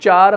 4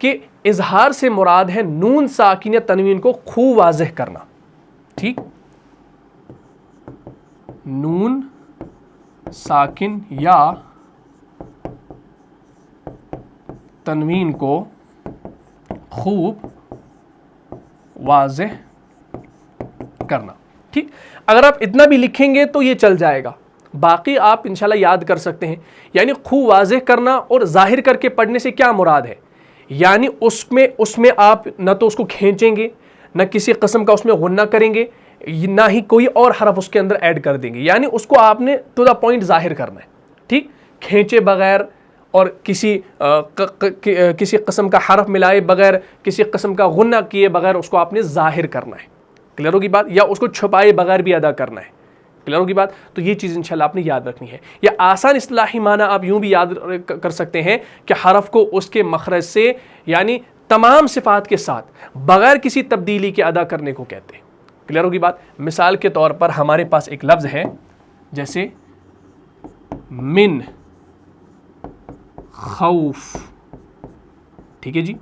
کہ اظہار سے مراد ہے نون ساکن یا تنوین کو خوب واضح کرنا. ٹھیک, نون ساکن یا تنوین کو خوب واضح کرنا. ٹھیک, اگر آپ اتنا بھی لکھیں گے تو یہ چل جائے گا, باقی آپ انشاءاللہ یاد کر سکتے ہیں. یعنی خوب واضح کرنا اور ظاہر کر کے پڑھنے سے کیا مراد ہے, یعنی اس میں آپ نہ تو اس کو کھینچیں گے, نہ کسی قسم کا اس میں غنہ کریں گے, نہ ہی کوئی اور حرف اس کے اندر ایڈ کر دیں گے. یعنی اس کو آپ نے ٹو دا پوائنٹ ظاہر کرنا ہے. ٹھیک, کھینچے بغیر اور کسی قسم کا حرف ملائے بغیر, کسی قسم کا غنہ کیے بغیر اس کو آپ نے ظاہر کرنا ہے. کلیئر ہوگی بات, یا اس کو چھپائے بغیر بھی ادا کرنا ہے. کلیئر ہوگی بات. تو یہ چیز انشاءاللہ آپ نے یاد رکھنی ہے. یا آسان اصطلاحی معنی آپ یوں بھی یاد کر سکتے ہیں کہ حرف کو اس کے مخرج سے یعنی تمام صفات کے ساتھ بغیر کسی تبدیلی کے ادا کرنے کو کہتے ہیں. کلیئر ہوگی بات. مثال کے طور پر ہمارے پاس ایک لفظ ہے جیسے من خوف. ٹھیک ہے جی,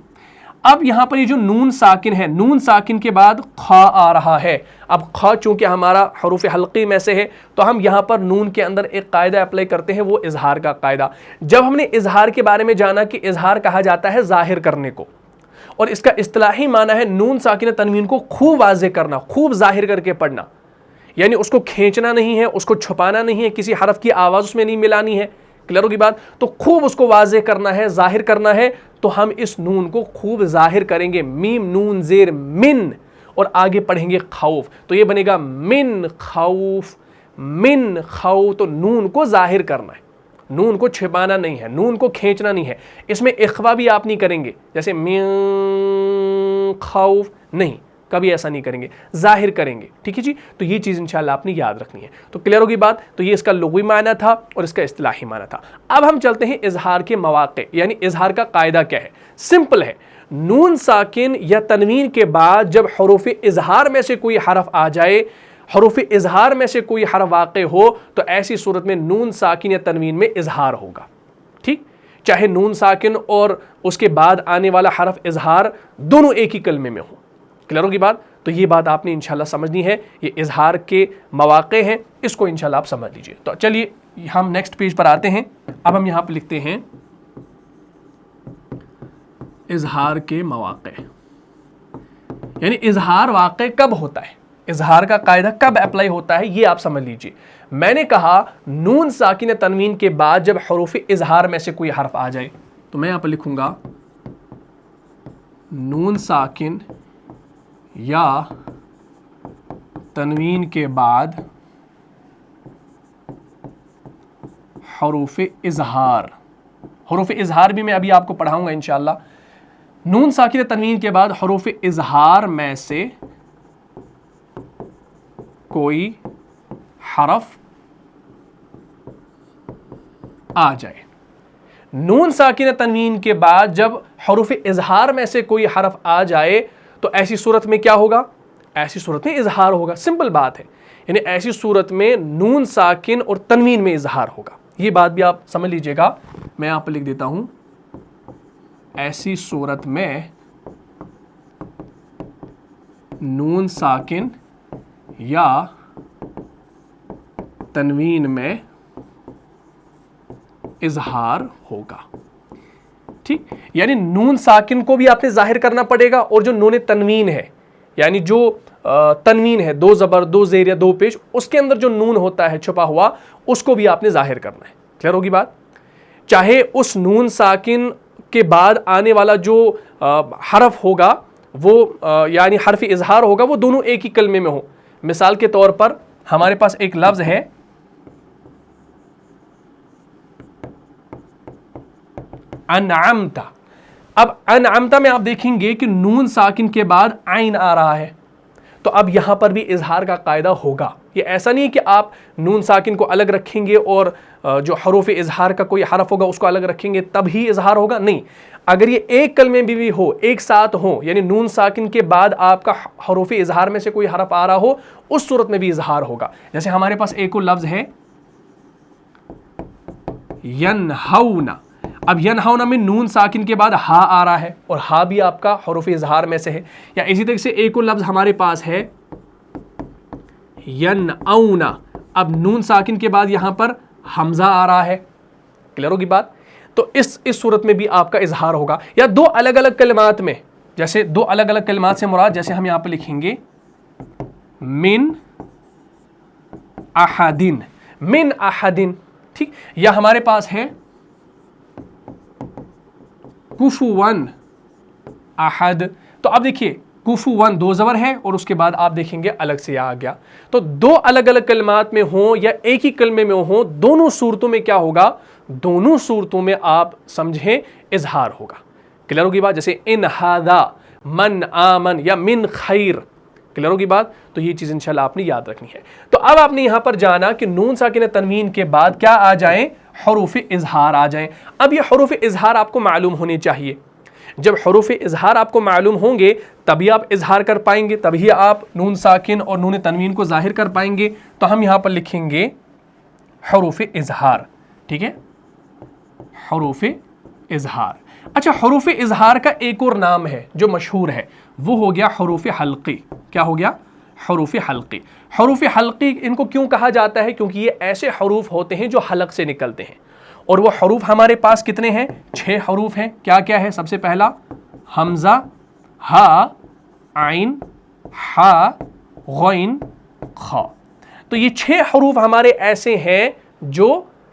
اب یہاں پر یہ جو نون ساکن ہے, نون ساکن کے بعد خا آ رہا ہے. اب خا چونکہ ہمارا حروف حلقی میں سے ہے تو ہم یہاں پر نون کے اندر ایک قاعدہ اپلائی کرتے ہیں, وہ اظہار کا قاعدہ. جب ہم نے اظہار کے بارے میں جانا کہ اظہار کہا جاتا ہے ظاہر کرنے کو, اور اس کا اصطلاحی معنی ہے نون ساکن تنوین کو خوب واضح کرنا, خوب ظاہر کر کے پڑھنا. یعنی اس کو کھینچنا نہیں ہے, اس کو چھپانا نہیں ہے, کسی حرف کی آواز اس میں نہیں ملانی ہے. کلیئر ہوگی بات. تو خوب اس کو واضح کرنا ہے, ظاہر کرنا ہے. تو ہم اس نون کو خوب ظاہر کریں گے, میم نون زیر من, اور آگے پڑھیں گے خوف. تو یہ بنے گا من خوف, من خوف. تو نون کو ظاہر کرنا ہے, نون کو چھپانا نہیں ہے, نون کو کھینچنا نہیں ہے. اس میں اخوا بھی آپ نہیں کریں گے جیسے من خوف, نہیں, کبھی ایسا نہیں کریں گے, ظاہر کریں گے. ٹھیک ہے جی. تو یہ چیز انشاءاللہ آپ نے یاد رکھنی ہے. تو کلیئر ہوگی بات. تو یہ اس کا لغوی معنی تھا اور اس کا اصطلاحی معنی تھا. اب ہم چلتے ہیں اظہار کے مواقع, یعنی اظہار کا قاعدہ کیا ہے. سمپل ہے, نون ساکن یا تنوین کے بعد جب حروف اظہار میں سے کوئی حرف آ جائے, حروف اظہار میں سے کوئی حرف واقع ہو, تو ایسی صورت میں نون ساکن یا تنوین میں اظہار ہوگا. ٹھیک, چاہے نون ساکن اور اس کے بعد آنے والا حرف اظہار دونوں ایک ہی کلمے میں ہوں. کلیئر ہوگی بات. تو یہ بات آپ نے انشاءاللہ سمجھنی ہے. یہ اظہار کے مواقع ہیں, اس کو انشاءاللہ آپ سمجھ لیجئے. تو چلیے ہم نیکسٹ پیج پر آتے ہیں. اب ہم یہاں پہ لکھتے ہیں اظہار کے مواقع, یعنی اظہار واقع کب ہوتا ہے, اظہار کا قاعدہ کب اپلائی ہوتا ہے, یہ آپ سمجھ لیجئے. میں نے کہا نون ساکن تنوین کے بعد جب حروف اظہار میں سے کوئی حرف آ جائے, تو میں یہاں پہ لکھوں گا نون ساکن یا تنوین کے بعد حروف اظہار. حروف اظہار بھی میں ابھی آپ کو پڑھاؤں گا انشاءاللہ. نون ساکن تنوین کے بعد حروف اظہار میں سے کوئی حرف آ جائے. نون ساکن تنوین کے بعد جب حروف اظہار میں سے کوئی حرف آ جائے تو ایسی صورت میں کیا ہوگا, ایسی صورت میں اظہار ہوگا. سمپل بات ہے, یعنی ایسی صورت میں نون ساکن اور تنوین میں اظہار ہوگا. یہ بات بھی آپ سمجھ لیجئے گا. میں یہاں پہ لکھ دیتا ہوں, ایسی صورت میں نون ساکن یا تنوین میں اظہار ہوگا. ٹھیک, یعنی نون ساکن کو بھی آپ نے ظاہر کرنا پڑے گا, اور جو نون تنوین ہے یعنی جو تنوین ہے, دو زبر دو زیر یا دو پیش, اس کے اندر جو نون ہوتا ہے چھپا ہوا, اس کو بھی آپ نے ظاہر کرنا ہے. کلیئر ہوگی بات. چاہے اس نون ساکن کے بعد آنے والا جو حرف ہوگا وہ یعنی حرف اظہار ہوگا, وہ دونوں ایک ہی کلمے میں ہوں. مثال کے طور پر ہمارے پاس ایک لفظ ہے انعمتا. اب انعمتا میں آپ دیکھیں گے کہ نون ساکن کے بعد عین آ رہا ہے, تو اب یہاں پر بھی اظہار کا قاعدہ ہوگا. یہ ایسا نہیں کہ آپ نون ساکن کو الگ رکھیں گے اور جو حروف اظہار کا کوئی حرف ہوگا اس کو الگ رکھیں گے تب ہی اظہار ہوگا. نہیں, اگر یہ ایک کلمے بھی ہو, ایک ساتھ ہو, یعنی نون ساکن کے بعد آپ کا حروف اظہار میں سے کوئی حرف آ رہا ہو, اس صورت میں بھی اظہار ہوگا. جیسے ہمارے پاس ایک اور لفظ ہے ینہونا. اب ینہونا میں نون ساکن کے بعد ہا آ رہا ہے اور ہا بھی آپ کا حروف اظہار میں سے ہے. یا اسی طرح سے ایک اور لفظ ہمارے پاس ہے ینعونا. اب نون ساکن کے بعد یہاں پر حمزہ آ رہا ہے. کلیئر ہوگی بات؟ تو اس صورت میں بھی آپ کا اظہار ہوگا. یا دو الگ الگ کلمات میں، جیسے دو الگ الگ کلمات سے مراد جیسے ہم یہاں پہ لکھیں گے من احدن، من احدن، ٹھیک. یا ہمارے پاس ہے کفوان احد. تو اب دیکھیے کفوان دو زبر ہے اور اس کے بعد آپ دیکھیں گے الگ سے آ گیا. تو دو الگ الگ کلمات میں ہوں یا ایک ہی کلمے میں ہوں، دونوں صورتوں میں کیا ہوگا؟ دونوں صورتوں میں آپ سمجھیں اظہار ہوگا. کلیئر ہوگی بات؟ جیسے ان ہذا من آمن یا من خیر. کلیئر ہوگی بات؟ تو یہ چیز انشاءاللہ آپ نے یاد رکھنی ہے. تو اب آپ نے یہاں پر جانا کہ نون ساکن تنوین کے بعد کیا آ جائیں؟ حروف اظہار آ جائیں. اب یہ حروف اظہار آپ کو معلوم ہونے چاہیے. جب حروف اظہار آپ کو معلوم ہوں گے تبھی آپ اظہار کر پائیں گے، تبھی آپ نون ساکن اور نون تنوین کو ظاہر کر پائیں گے. تو ہم یہاں پر لکھیں گے حروف اظہار. ٹھیک ہے، حروف اظہار. اچھا، حروف اظہار کا ایک اور نام ہے جو مشہور ہے، وہ ہو گیا حروف حلقی. کیا ہو گیا؟ حروف حلقی. حروف حلقی ان کو کیوں کہا جاتا ہے؟ کیونکہ یہ ایسے حروف ہوتے ہیں جو حلق سے نکلتے ہیں. اور وہ حروف ہمارے پاس کتنے ہیں؟ 6 حروف ہیں. کیا کیا ہے؟ سب سے پہلا حمزہ، ہا، عین، ہا، غین، خا. تو یہ 6 حروف ہمارے ایسے ہیں جو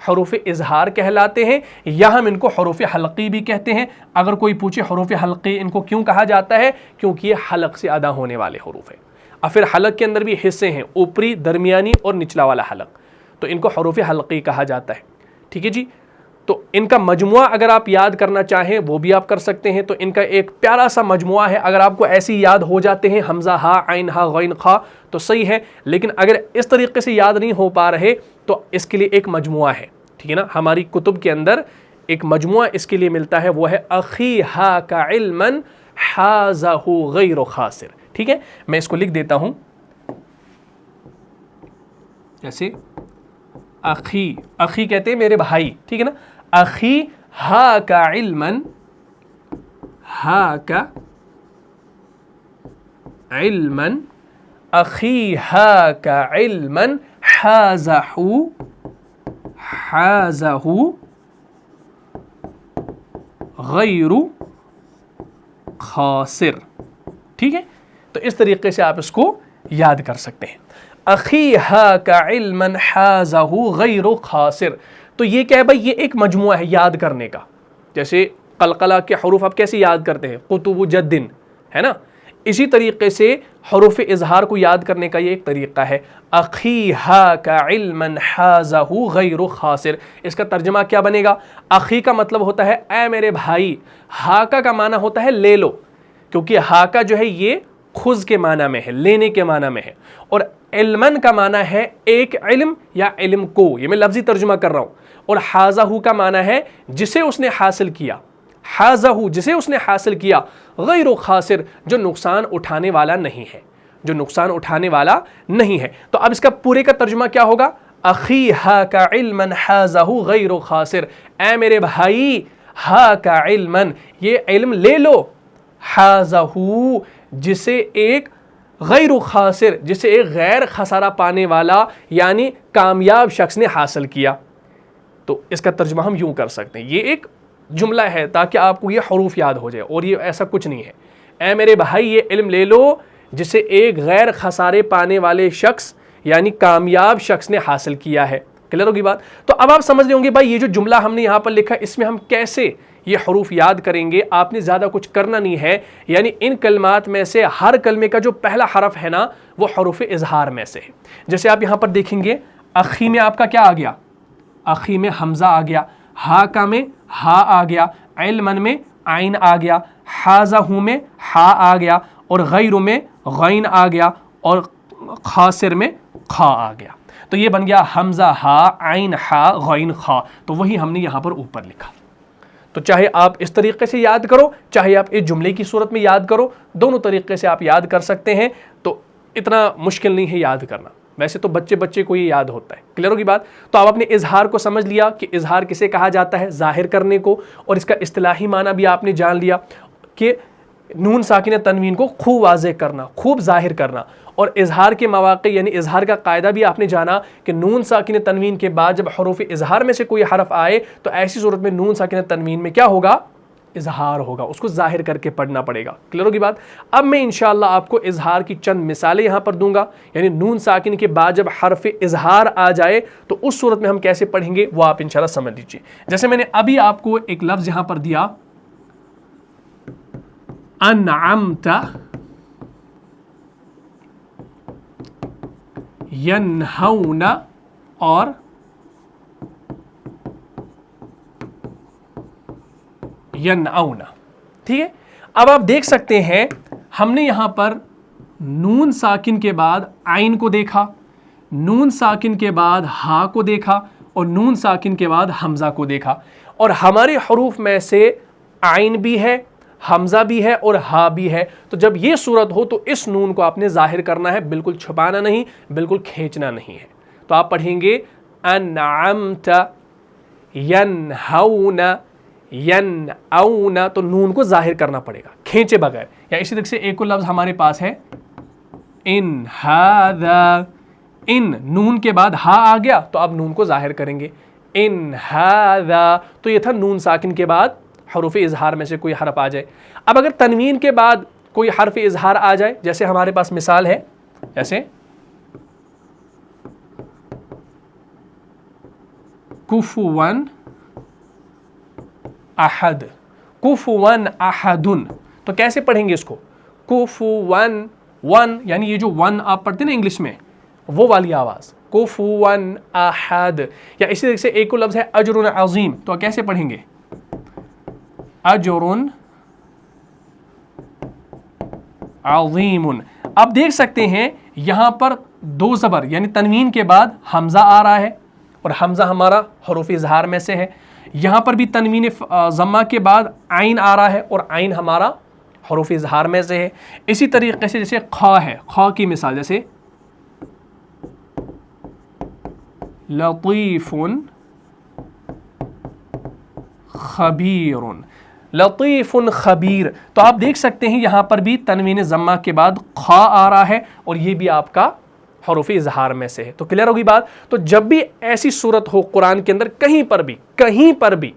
حروف اظہار کہلاتے ہیں، یا ہم ان کو حروف حلقی بھی کہتے ہیں. اگر کوئی پوچھے حروف حلقی ان کو کیوں کہا جاتا ہے؟ کیونکہ یہ حلق سے ادا ہونے والے حروف ہیں. اور پھر حلق کے اندر بھی حصے ہیں، اوپری، درمیانی اور نچلا والا حلق. تو ان کو حروف حلقی کہا جاتا ہے. ٹھیک ہے جی. تو ان کا مجموعہ اگر آپ یاد کرنا چاہیں وہ بھی آپ کر سکتے ہیں. تو ان کا ایک پیارا سا مجموعہ ہے. اگر آپ کو ایسی یاد ہو جاتے ہیں حمزہ، ہا، عین، ہا، غین، خا تو صحیح ہے. لیکن اگر اس طریقے سے یاد نہیں ہو پا رہے تو اس کے لیے ایک مجموعہ ہے. ٹھیک ہے نا، ہماری کتب کے اندر ایک مجموعہ اس کے لیے ملتا ہے، وہ ہے اخی ہا کا علما حازہ غیر خاسر. ٹھیک ہے، میں اس کو لکھ دیتا ہوں. جیسے اخی، اخی کہتے ہیں میرے بھائی. ٹھیک ہے نا. اخی ہا کا علما، ہا کا علما، اخی ہا کا علما حازہ غیر خاسر. ٹھیک ہے، تو اس طریقے سے آپ اس کو یاد کر سکتے ہیں. اخی ہا کا علما حازہ غیر خاسر. تو یہ کیا ہے بھائی؟ یہ ایک مجموعہ ہے یاد کرنے کا. جیسے قلقلہ کے حروف آپ کیسے یاد کرتے ہیں؟ قطب جدن، ہے نا. اسی طریقے سے حروف اظہار کو یاد کرنے کا یہ ایک طریقہ ہے. اخی ہا کا علما حازہ غیر خاسر. اس کا ترجمہ کیا بنے گا؟ اخی کا مطلب ہوتا ہے اے میرے بھائی. ہا کا معنی ہوتا ہے لے لو، کیونکہ ہا کا جو ہے یہ خذ کے معنی میں ہے، لینے کے معنی میں ہے. اور علمن کا معنی ہے ایک علم یا علم کو. یہ میں لفظی ترجمہ کر رہا ہوں. اور حازہ کا معنی ہے جسے اس نے حاصل کیا. حازہ جسے اس نے حاصل کیا، غیر خاسر جو نقصان اٹھانے والا نہیں ہے، جو نقصان اٹھانے والا نہیں ہے. تو اب اس کا پورے کا ترجمہ کیا ہوگا؟ اخی ہا کا علما حازہ غیر خاسر. اے میرے بھائی، ہا کا علما، یہ علم لے لو، حازہ جسے ایک غیر خاسر، جسے ایک غیر خسارہ پانے والا یعنی کامیاب شخص نے حاصل کیا. تو اس کا ترجمہ ہم یوں کر سکتے ہیں. یہ ایک جملہ ہے تاکہ آپ کو یہ حروف یاد ہو جائے، اور یہ ایسا کچھ نہیں ہے. اے میرے بھائی، یہ علم لے لو جسے ایک غیر خسارے پانے والے شخص یعنی کامیاب شخص نے حاصل کیا ہے. کلیئر ہوگی بات؟ تو اب آپ سمجھ رہے ہوں گے بھائی یہ جو جملہ ہم نے یہاں پر لکھا اس میں ہم کیسے یہ حروف یاد کریں گے. آپ نے زیادہ کچھ کرنا نہیں ہے. یعنی ان کلمات میں سے ہر کلمے کا جو پہلا حرف ہے نا وہ حروف اظہار میں سے ہے. جیسے آپ یہاں پر دیکھیں گے اخی میں آپ کا کیا آ گیا؟ اخی میں حمزہ آ گیا. ہا کا میں ہا آ گیا. علمن میں عین آ گیا. حازہ میں ہا آ گیا. اور غیر میں غین آ گیا. اور خاسر میں خا آ گیا. تو یہ بن گیا حمزہ ہا عین ہا غین خا. تو وہی ہم نے یہاں پر اوپر لکھا. تو چاہے آپ اس طریقے سے یاد کرو، چاہے آپ اس جملے کی صورت میں یاد کرو، دونوں طریقے سے آپ یاد کر سکتے ہیں. تو اتنا مشکل نہیں ہے یاد کرنا. ویسے تو بچے بچے کو یہ یاد ہوتا ہے. کلیئر ہوگی بات؟ تو آپ اپنے اظہار کو سمجھ لیا کہ اظہار کسے کہا جاتا ہے, ظاہر کرنے کو, اور اس کا اصطلاحی معنی بھی آپ نے جان لیا کہ نون ساکن تنوین کو خوب واضح کرنا, خوب ظاہر کرنا. اور اظہار کے مواقع یعنی اظہار کا قاعدہ بھی آپ نے جانا کہ نون ساکن تنوین کے بعد جب حروف اظہار میں سے کوئی حرف آئے تو ایسی صورت میں نون ساکن تنوین میں کیا ہوگا؟ اظہار ہوگا, اس کو ظاہر کر کے پڑھنا پڑے گا. کلیئر ہوگی بات؟ اب میں انشاءاللہ آپ کو اظہار کی چند مثالیں یہاں پر دوں گا, یعنی نون ساکن کے بعد جب حرف اظہار آ جائے تو اس صورت میں ہم کیسے پڑھیں گے وہ آپ انشاءاللہ سمجھ لیجیے. جیسے میں نے ابھی آپ کو ایک لفظ یہاں پر دیا, انعمت, ینہون اور ینعون. ٹھیک ہے, اب آپ دیکھ سکتے ہیں ہم نے یہاں پر نون ساکن کے بعد عین کو دیکھا, نون ساکن کے بعد ہا کو دیکھا, اور نون ساکن کے بعد حمزہ کو دیکھا. اور ہمارے حروف میں سے عین بھی ہے, حمزہ بھی ہے اور ہا بھی ہے. تو جب یہ صورت ہو تو اس نون کو آپ نے ظاہر کرنا ہے, بالکل چھپانا نہیں, بالکل کھینچنا نہیں ہے. تو آپ پڑھیں گے انعمت, ینہون, ینعون, تو نون کو ظاہر کرنا پڑے گا کھینچے بغیر. یا اسی طرح سے ایک اور لفظ ہمارے پاس ہے ان ھذا, ان نون کے بعد ہا آ گیا تو آپ نون کو ظاہر کریں گے ان ھذا. تو یہ تھا نون ساکن کے بعد حروف اظہار میں سے کوئی حرف آ جائے. اب اگر تنوین کے بعد کوئی حرف اظہار آ جائے, جیسے ہمارے پاس مثال ہے, جیسے کفوان احد, کفوان احدن, تو کیسے پڑھیں گے اس کو؟ کفوان, ون یعنی یہ جو ون آپ پڑھتے ہیں نا انگلش میں وہ والی آواز, کفوان احد. یا اسی طرح سے ایک اور لفظ ہے اجر عظیم, تو کیسے پڑھیں گے؟ اجر عظیم. اب دیکھ سکتے ہیں یہاں پر دو زبر یعنی تنوین کے بعد حمزہ آ رہا ہے, اور حمزہ ہمارا حروف اظہار میں سے ہے. یہاں پر بھی تنوین ضمہ کے بعد عین آ رہا ہے, اور عین ہمارا حروف اظہار میں سے ہے. اسی طریقے سے جیسے خا ہے, خا کی مثال جیسے لطیف خبیر, لطیف خبیر. تو آپ دیکھ سکتے ہیں یہاں پر بھی تنوین ضمہ کے بعد خا آ رہا ہے, اور یہ بھی آپ کا حروف اظہار میں سے ہے. تو کلیئر ہوگی بات؟ تو جب بھی ایسی صورت ہو قرآن کے اندر کہیں پر بھی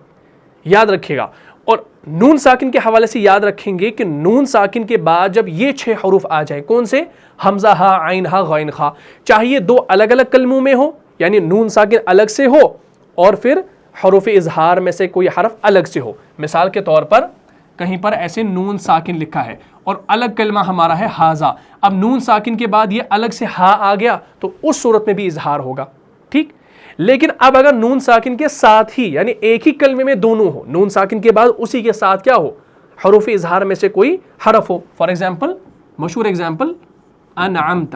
یاد رکھے گا, اور نون ساکن کے حوالے سے یاد رکھیں گے کہ نون ساکن کے بعد جب یہ 6 حروف آ جائیں, کون سے؟ حمزہ ہا, عین ہا, غین خا, چاہیے 2 الگ الگ کلموں میں ہو, یعنی نون ساکن الگ سے ہو اور پھر حروف اظہار میں سے کوئی حرف الگ سے ہو. مثال کے طور پر کہیں پر ایسے نون ساکن لکھا ہے اور الگ کلمہ ہمارا ہے ہاذا, اب نون ساکن کے بعد یہ الگ سے ہا آ گیا تو اس صورت میں بھی اظہار ہوگا. ٹھیک, لیکن اب اگر نون ساکن کے ساتھ ہی یعنی ایک ہی کلمے میں دونوں ہو, نون ساکن کے بعد اسی کے ساتھ کیا ہو؟ حروف اظہار میں سے کوئی حرف ہو. فار ایگزامپل, مشہور ایگزامپل انعمت,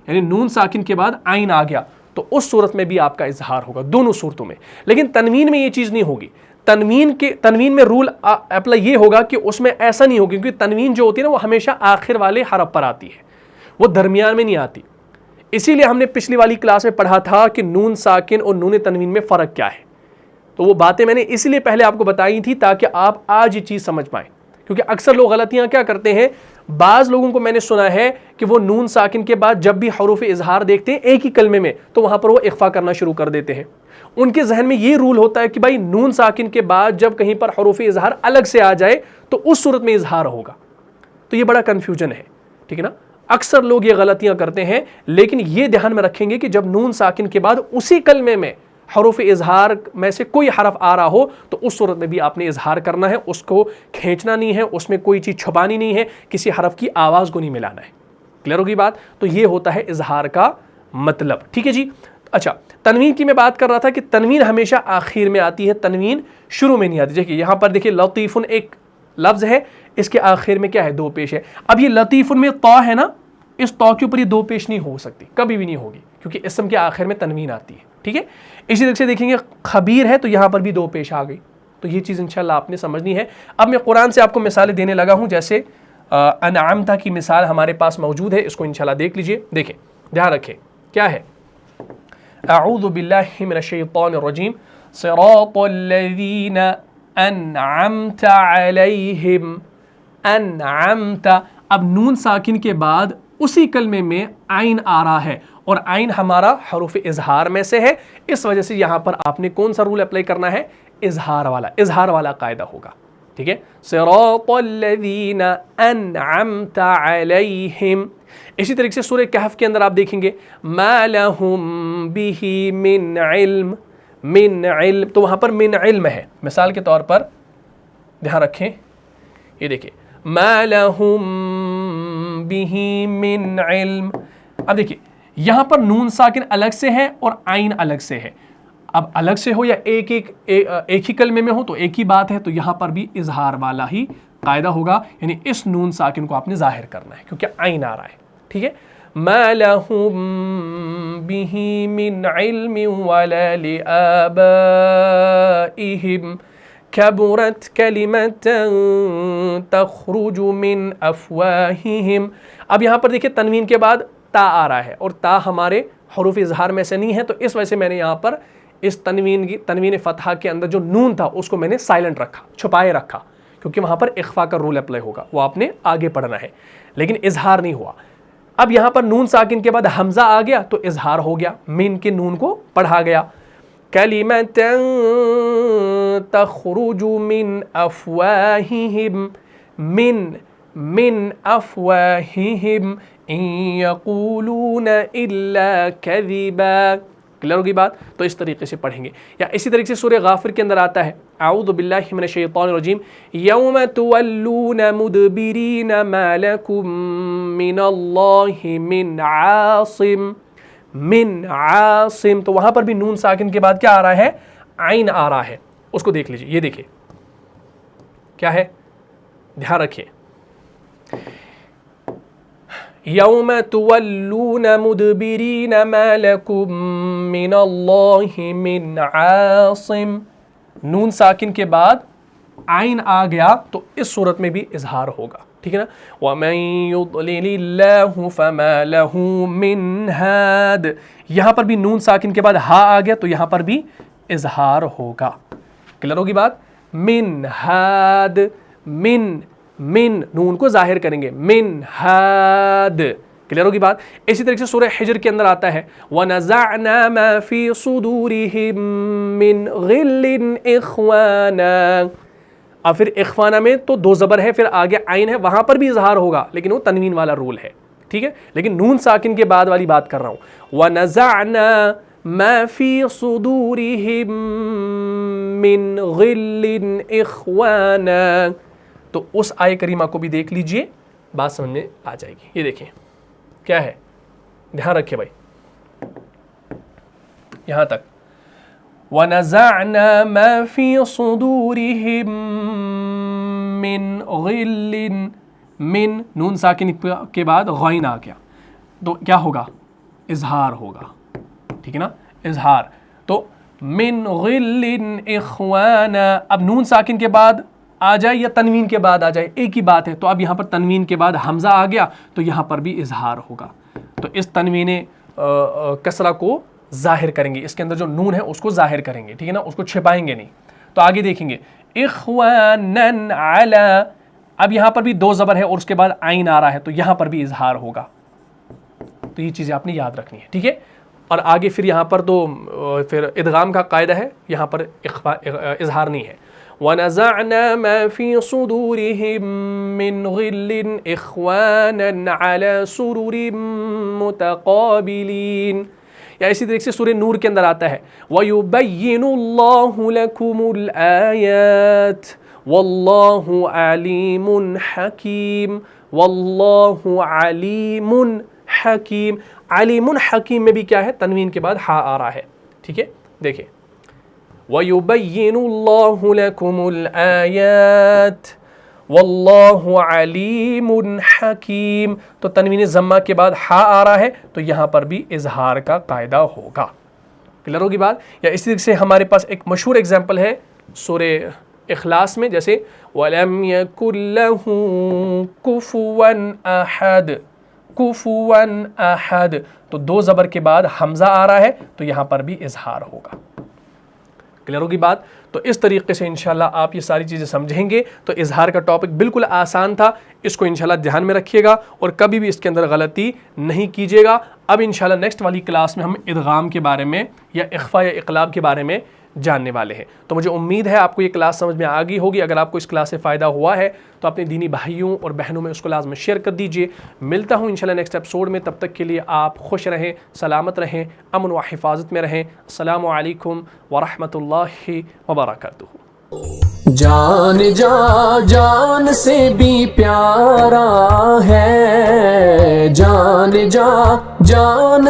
یعنی نون ساکن کے بعد عین آ گیا تو اس صورت میں بھی آپ کا اظہار ہوگا, دونوں صورتوں میں. لیکن تنوین میں یہ چیز نہیں ہوگی. تنوین میں رول اپلائی یہ ہوگا کہ اس میں ایسا نہیں ہوگا, کیونکہ تنوین جو ہوتی ہے نا وہ ہمیشہ آخر والے حرف پر آتی ہے, وہ درمیان میں نہیں آتی. اسی لیے ہم نے پچھلی والی کلاس میں پڑھا تھا کہ نون ساکن اور نون تنوین میں فرق کیا ہے. تو وہ باتیں میں نے اس لیے پہلے آپ کو بتائی تھی تاکہ آپ آج یہ چیز سمجھ پائیں, کیونکہ اکثر لوگ غلطیاں کیا کرتے ہیں, بعض لوگوں کو میں نے سنا ہے کہ وہ نون ساکن کے بعد جب بھی حروف اظہار دیکھتے ہیں ایک ہی کلمے میں تو وہاں پر وہ اخفا کرنا شروع کر دیتے ہیں. ان کے ذہن میں یہ رول ہوتا ہے کہ بھائی نون ساکن کے بعد جب کہیں پر حروف اظہار الگ سے آ جائے تو اس صورت میں اظہار ہوگا. تو یہ بڑا کنفیوژن ہے, ٹھیک ہے نا. اکثر لوگ یہ غلطیاں کرتے ہیں, لیکن یہ دھیان میں رکھیں گے کہ جب نون ساکن کے بعد اسی کلمے میں حروف اظہار میں سے کوئی حرف آ رہا ہو تو اس صورت میں بھی آپ نے اظہار کرنا ہے, اس کو کھینچنا نہیں ہے, اس میں کوئی چیز چھپانی نہیں ہے, کسی حرف کی آواز کو نہیں ملانا ہے. کلیئر ہوگی بات؟ تو یہ ہوتا ہے اظہار کا مطلب. ٹھیک ہے جی. اچھا, تنوین کی میں بات کر رہا تھا کہ تنوین ہمیشہ آخر میں آتی ہے, تنوین شروع میں نہیں آتی. دیکھیے یہاں پر دیکھیے لطیفن ایک لفظ ہے, اس کے آخر میں کیا ہے؟ 2 پیش ہے. اب یہ لطیفن میں طا ہے نا, اس طا کے اوپر یہ 2 پیش نہیں ہو سکتی, کبھی بھی نہیں ہوگی, کیونکہ اسم کے آخر میں تنوین آتی ہے. ٹھیک ہے. اسی طرح سے دیکھیں گے خبیر ہے تو یہاں پر بھی 2 پیش آ گئی. تو یہ چیز انشاءاللہ آپ نے سمجھنی ہے. اب میں قرآن سے آپ کو مثالیں دینے لگا ہوں, جیسے انعمت کی مثال ہمارے پاس موجود ہے, اس کو انشاءاللہ دیکھ لیجئے. دیکھیں دھیان رکھیں کیا ہے، اعوذ باللہ من الشیطان الرجیم، صراط الذین انعمت علیہم، انعمت، اب نون ساکن کے بعد اسی کلمے میں عین آ رہا ہے، اور عین ہمارا حروف اظہار میں سے ہے، اس وجہ سے یہاں پر آپ نے کون سا رول اپلائی کرنا ہے، اظہار والا قاعدہ ہوگا، ٹھیک ہے، صراط الذین انعمت علیہم۔ اسی طریقے سے سورہ کہف کے اندر آپ دیکھیں گے ما لہم بہ من علم، من علم، تو وہاں پر من علم ہے، مثال کے طور پر دھیان رکھیں، یہ دیکھیں ما لہم بہ من علم، اب دیکھیں یہاں پر نون ساکن الگ سے ہے اور عین الگ سے ہے، اب الگ سے ہو یا ایک ہی کلمے میں ہو تو ایک ہی بات ہے، تو یہاں پر بھی اظہار والا ہی قاعدہ ہوگا، یعنی اس نون ساکن کو آپ نے ظاہر کرنا ہے کیونکہ عین آ رہا ہے، ٹھیک ہے، ما لہم بہ من علم ولا لآبائہم کبرت کلمۃ تخرج من افواہہم۔ اب یہاں پر دیکھیں تنوین کے بعد تا آ رہا ہے، اور تا ہمارے حروف اظہار میں سے نہیں ہے، تو اس وجہ سے میں نے یہاں پر اس تنوین فتحہ کے اندر جو نون تھا اس کو میں نے سائلنٹ رکھا، چھپائے رکھا، کیونکہ وہاں پر اخفا کا رول اپلائی ہوگا، وہ آپ نے آگے پڑھنا ہے، لیکن اظہار نہیں ہوا۔ اب یہاں پر نون ساکن کے بعد حمزہ آ گیا تو اظہار ہو گیا، مین کے نون کو پڑھا گیا، کلمۃ تخرج من افواہہم، من افواہہم ان یقولون الا کذبا، کلیئر ہوگی بات، تو اس طریقے سے پڑھیں گے۔ یا اسی طریقے سے سورہ غافر کے اندر آتا ہے اعوذ باللہ من الشیطان الرجیم، یوم تولون مدبرین ما لکم من اللہ من عاصم، من عاصم، تو وہاں پر بھی نون ساکن کے بعد کیا آ رہا ہے، عین آ رہا ہے، اس کو دیکھ لیجئے، یہ دیکھیں کیا ہے، دھیان رکھیں، یوم تولون مدبرین ما لکم من اللہ من عاصم، نون ساکن کے بعد عین آ گیا تو اس صورت میں بھی اظہار ہوگا، ٹھیک ہے نا، وَمَن يُضْلِلِ اللَّهُ فَمَا لَهُ مِنْ هَادٍ، یہاں پر بھی نون ساکن کے بعد ہا آ گیا تو یہاں پر بھی اظہار ہوگا، کلیئر ہوگی بات، من ہاد، من نون کو ظاہر کریں گے، من ہاد، کلیئر ہوگی بات۔ اسی طریقے سے سورہ حجر کے اندر آتا ہے وَنَزَعْنَا مَا فِي صُدُورِهِم مِّن غِلٍّ إِخْوَانًا، اب پھر اخوانہ میں تو دو زبر ہے، پھر آگے عین ہے، وہاں پر بھی اظہار ہوگا لیکن وہ تنوین والا رول ہے، ٹھیک ہے، لیکن نون ساکن کے بعد والی بات کر رہا ہوں، وَنَزَعْنَا مَا فِي صُدُورِهِم مِّن غِلٍّ إِخْوَانًا، تو اس آیہ کریمہ کو بھی دیکھ لیجئے، بات سمجھ میں آ جائے گی۔ یہ دیکھیں کیا ہے، دھیان رکھے بھائی یہاں تک، وَنَزَعْنَا مَا فِي صُدُورِهِم مِّن غِلٍّ، من نون ساکن کے بعد غین آ گیا تو کیا ہوگا، اظہار ہوگا، ٹھیک ہے نا، اظہار، تو من غِلٍّ إِخْوَانًا، اب نون ساکن کے بعد آ جائے یا تنوین کے بعد آ جائے ایک ہی بات ہے، تو اب یہاں پر تنوین کے بعد حمزہ آ گیا تو یہاں پر بھی اظہار ہوگا، تو اس تنوین کسرہ کو ظاہر کریں گے، اس کے اندر جو نون ہے اس کو ظاہر کریں گے، ٹھیک ہے نا، اس کو چھپائیں گے نہیں، تو آگے دیکھیں گے اخوانن علی، اب یہاں پر بھی دو زبر ہے اور اس کے بعد عین آ رہا ہے تو یہاں پر بھی اظہار ہوگا، تو یہ چیزیں آپ نے یاد رکھنی ہے، ٹھیک ہے، اور آگے پھر یہاں پر تو پھر ادغام کا قاعدہ ہے، یہاں پر اظہار نہیں ہے، وَنَزَعْنَا مَا فِي صُدُورِهِم مِّن غِلٍّ إِخْوَانًا عَلَى سُرُرٍ مُتَقَابِلِينَ، یا اسی طریقے سے سورہ نور کے اندر آتا ہے وَيُبَيِّنُ اللَّهُ لَكُمُ الْآيَاتِ وَاللَّهُ عَلِيمٌ حَكِيمٌ، وَاللَّهُ عَلِيمٌ حَكِيمٌ، علیم حکیم میں بھی کیا ہے، تنوین کے بعد ہا آ رہا ہے، ٹھیک ہے، دیکھیں وَيُبَيِّنُ اللَّهُ لَكُمُ الْآيَاتِ وَاللَّهُ عَلِيمٌ حَكِيمٌ، تو تنوین ضمہ کے بعد ہا آ رہا ہے تو یہاں پر بھی اظہار کا قاعدہ ہوگا، کلیئر ہوگی بات۔ یا اسی طریقے سے ہمارے پاس ایک مشہور ایگزامپل ہے سورہ اخلاص میں، جیسے وَلَمْ يَكُنْ لَهُ كُفُوًا أَحَدٌ، كُفُوًا أَحَدٌ، تو دو زبر کے بعد حمزہ آ رہا ہے تو یہاں پر بھی اظہار ہوگا. کلیئر ہوگی بات؟ تو اس طریقے سے انشاءاللہ آپ یہ ساری چیزیں سمجھیں گے. تو اظہار کا ٹاپک بالکل آسان تھا, اس کو انشاءاللہ دھیان میں رکھیے گا اور کبھی بھی اس کے اندر غلطی نہیں کیجیے گا. اب انشاءاللہ نیکسٹ والی کلاس میں ہم ادغام کے بارے میں یا اخفاء یا اقلاب کے بارے میں جاننے والے ہیں. تو مجھے امید ہے آپ کو یہ کلاس سمجھ میں آ گئی ہوگی. اگر آپ کو اس کلاس سے فائدہ ہوا ہے تو اپنے دینی بھائیوں اور بہنوں میں اس کو لازم شیئر کر دیجئے. ملتا ہوں انشاءاللہ نیکسٹ ایپیسوڈ میں. تب تک کے لیے آپ خوش رہیں, سلامت رہیں, امن و حفاظت میں رہیں. السلام علیکم ورحمۃ اللہ وبرکاتہ. جان جان سے بھی پیارا ہے, جان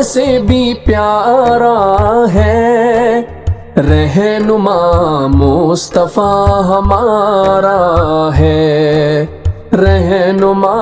سے بھی پیارا ہے, رہنما مصطفیٰ ہمارا ہے, رہنما